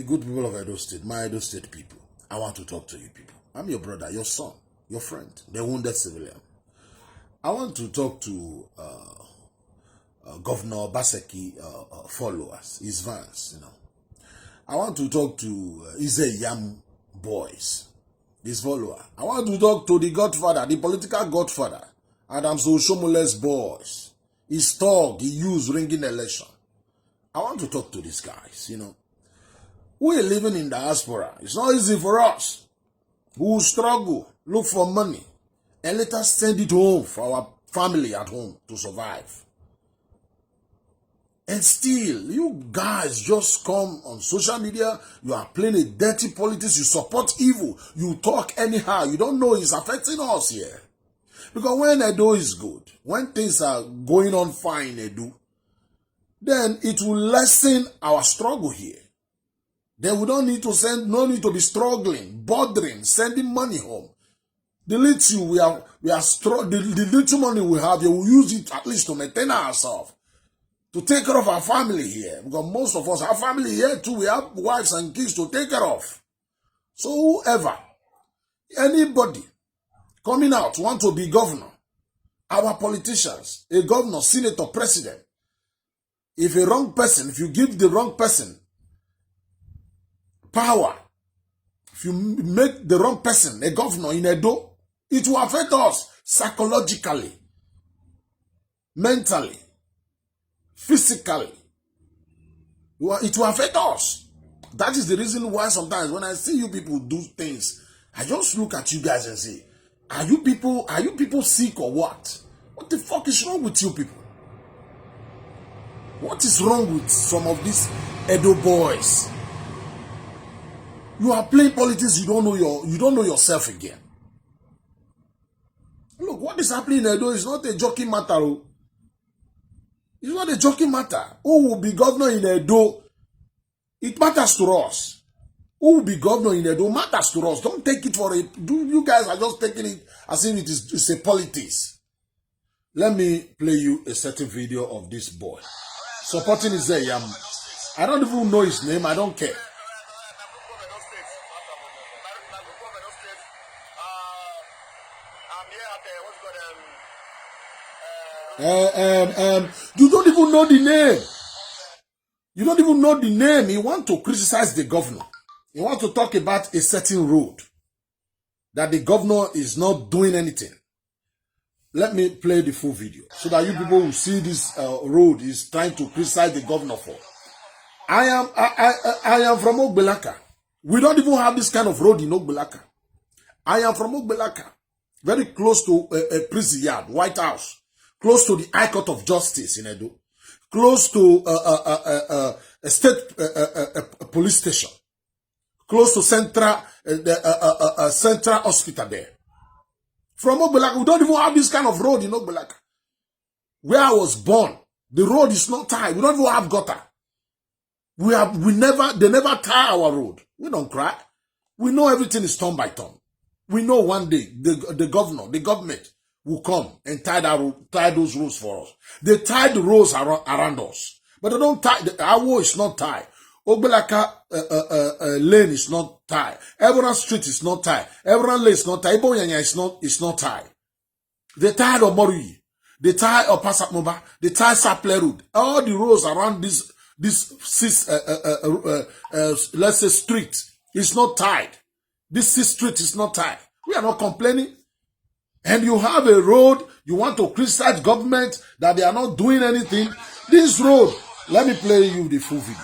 good people of Edo State, my Edo State people, I want to talk to you people. I'm your brother, your son, your friend, the wounded civilian. I want to talk to Governor Obaseki followers, his fans, you know. I want to talk to Ize Yam boys, his follower. I want to talk to the godfather, the political godfather, Adams Oshomole's boys, his talk he used ringing election. I want to talk to these guys, you know. We are living in diaspora. It's not easy for us. We will struggle, look for money, and let us send it home for our family at home to survive. And still, you guys just come on social media, you are playing a dirty politics, you support evil, you talk anyhow, you don't know it's affecting us here. Because when Edo is good, when things are going on fine in Edo, then it will lessen our struggle here. Then we don't need to send, no need to be struggling, bothering, sending money home. The little the little money we have, we will use it at least to maintain ourselves, to take care of our family here. Because most of us have family here too. We have wives and kids to take care of. So whoever, anybody coming out want to be governor, our politicians, a governor, senator, president, if a wrong person, if you give the wrong person power, if you make the wrong person a governor in Edo, it will affect us psychologically, mentally, physically. It will affect us. That is the reason why sometimes when I see you people do things, I just look at you guys and say, are you people sick or what? What the fuck is wrong with you people? What is wrong with some of these Edo boys? You are playing politics, you don't know yourself again. Look, what is happening in Edo is not a joking matter. It's not a joking matter. Who will be governor in Edo? It matters to us. Who will be governor in Edo matters to us. Don't take it for a... You guys are just taking it as if it's a politics. Let me play you a certain video of this boy supporting Ize Yam. I don't even know his name. I don't care. You don't even know the name. You don't even know the name. You want to criticize the governor. You want to talk about a certain road that the governor is not doing anything. Let me play the full video so that you people will see this road is trying to criticize the governor for. I am from Ogbelaka. We don't even have this kind of road in Ogbelaka. I am from Ogbelaka, very close to a prison yard, White House. Close to the High Court of Justice in Edo, close to a state police station, close to Central Hospital there. From Ogbelaka, we don't even have this kind of road in Ogbelaka. Where I was born, the road is not tied. We don't even have gutter. They never tie our road. We don't cry. We know everything is turn by turn. We know one day the government will come and tie those roads for us. They tie the roads around us. But they don't tie, our road is not tied. Ogbelaka lane is not tied. Everon Street is not tied. Everon Lane is not tied. Iboyanya is not tied. They tied Omori. They tied Opasakmoba. They tied Saple Road. All the roads around this let's say street is not tied. This street is not tied. We are not complaining. And you have a road, you want to criticize government that they are not doing anything. This road, let me play you the full video.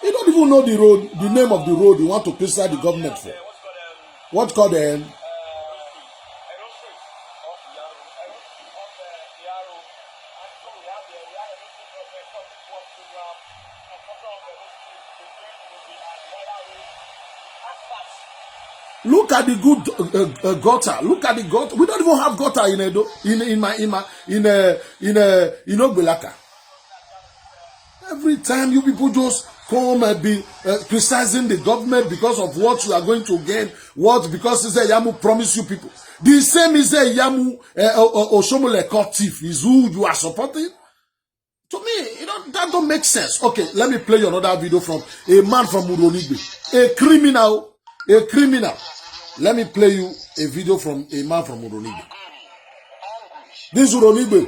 You don't even know the road, the name of the road you want to criticize the government for. What's called the Look at the good gutter. Look at the gutter. We don't even have gutter in Edo, in Ogbelaka. Every time you people just come and be criticizing the government because of what you are going to gain, because Ize Yamu promised you people. The same Ize Yamu Oshomole court thief is who you are supporting. To me, that don't make sense. Okay, let me play you another video from a man from Uronigbe. A criminal. Let me play you a video from a man from Uronigbe. This Uronigbe.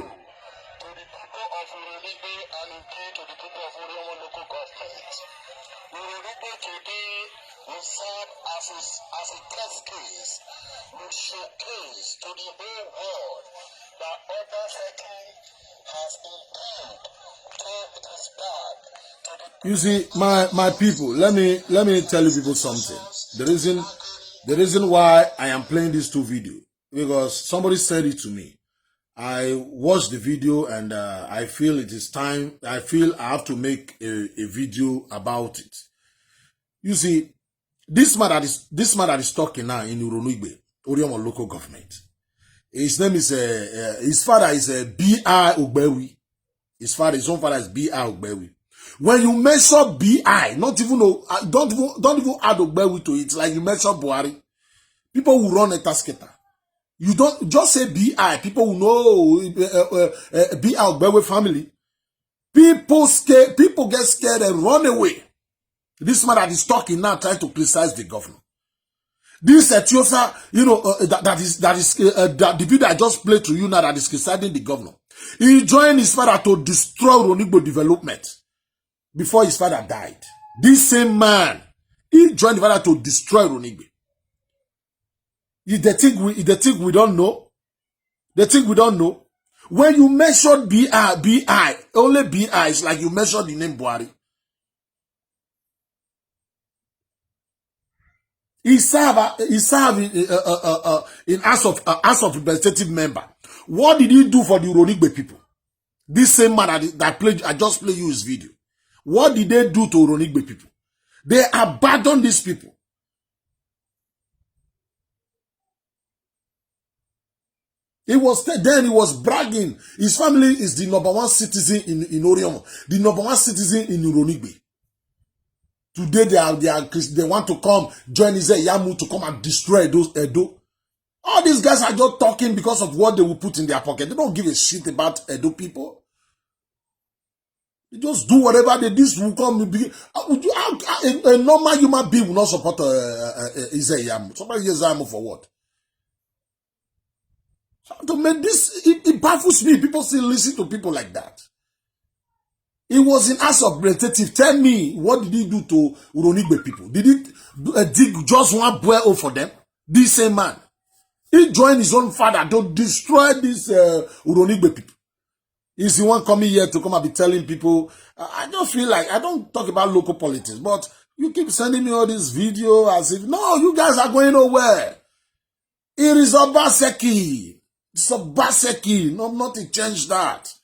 As a test case, would showcase to the whole world that Obaseki has indeed turned his back to the. You see, my people, let me tell you people something. The reason why I am playing these two videos, because somebody said it to me. I watched the video and I feel it is time. I feel I have to make a video about it. You see, this man that is talking now in Uronigbe, Oriomo local government. His name is his father is B.I. Ogbewi. His own father is B.I. Ogbewi. When you mention B.I., don't even add Ogbewi to it. Like you mention Buhari, people will run a tasketer. You don't just say B.I. People will know B.I. Ogbewi family. People get scared and run away. This man that is talking now trying to criticize the governor. This Etiosa, that is the video I just played to you now that is criticizing the governor. He joined his father to destroy Uronigbe development before his father died. This same man, he joined the father to destroy Uronigbe. They think we don't know. They think we don't know. When you mention B.I., only B.I. is like you mention the name Buhari. He served in House of Representative member. What did he do for the Uronigbe people? This same man I just played you his video. What did they do to Uronigbe people? They abandoned these people. He was bragging. His family is the #1 citizen in Oriomo, the #1 citizen in Uronigbe. Today they want to come join Yamu to come and destroy those Edo. All these guys are just talking because of what they will put in their pocket. They don't give a shit about Edo people. They just do whatever they do. This will come. A normal human being will not support Yamu. Somebody use Yamu for what? To make this, it baffles me. People still listen to people like that. He was in House of Representative. Tell me, what did he do to Uronigbe people? Did he dig just one well for them? This same man. He joined his own father to destroy this Uronigbe people. He's the one coming here to come and be telling people. I just feel like, I don't talk about local politics, but you keep sending me all this video as if, no, you guys are going nowhere. It is Obaseki. It's Obaseki. No, nothing changed that.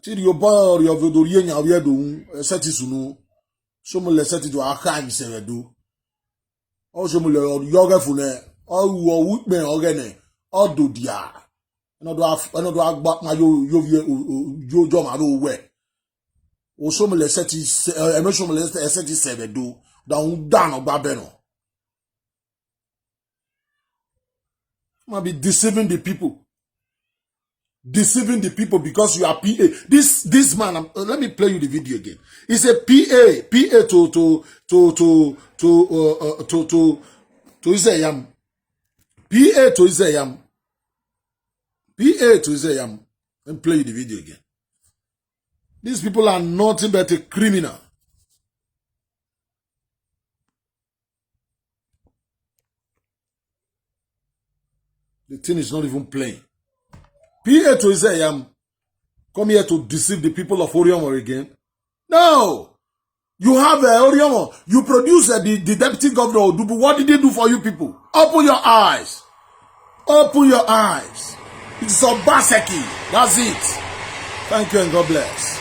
Your boy, your Vodorian, your do set is no. Some will set it to our crime, say, do. Also, yoga fune, or woodman organ, or do dia. Another back my yo jom way. Or some will set is emotional set is 7 do down of Babeno. Might be deceiving the people. Deceiving the people because you are PA. This man, let me play you the video again. It's a PA to Isayam. PA to Isayam. PA to Isayam. Let me play you the video again. These people are nothing but a criminal. The thing is not even playing. PA to Isayam come here to deceive the people of Oriomo again. No! You have Oriomo. You produce the deputy governor Odubu. What did he do for you people? Open your eyes. Open your eyes. It's Obaseki. That's it. Thank you and God bless.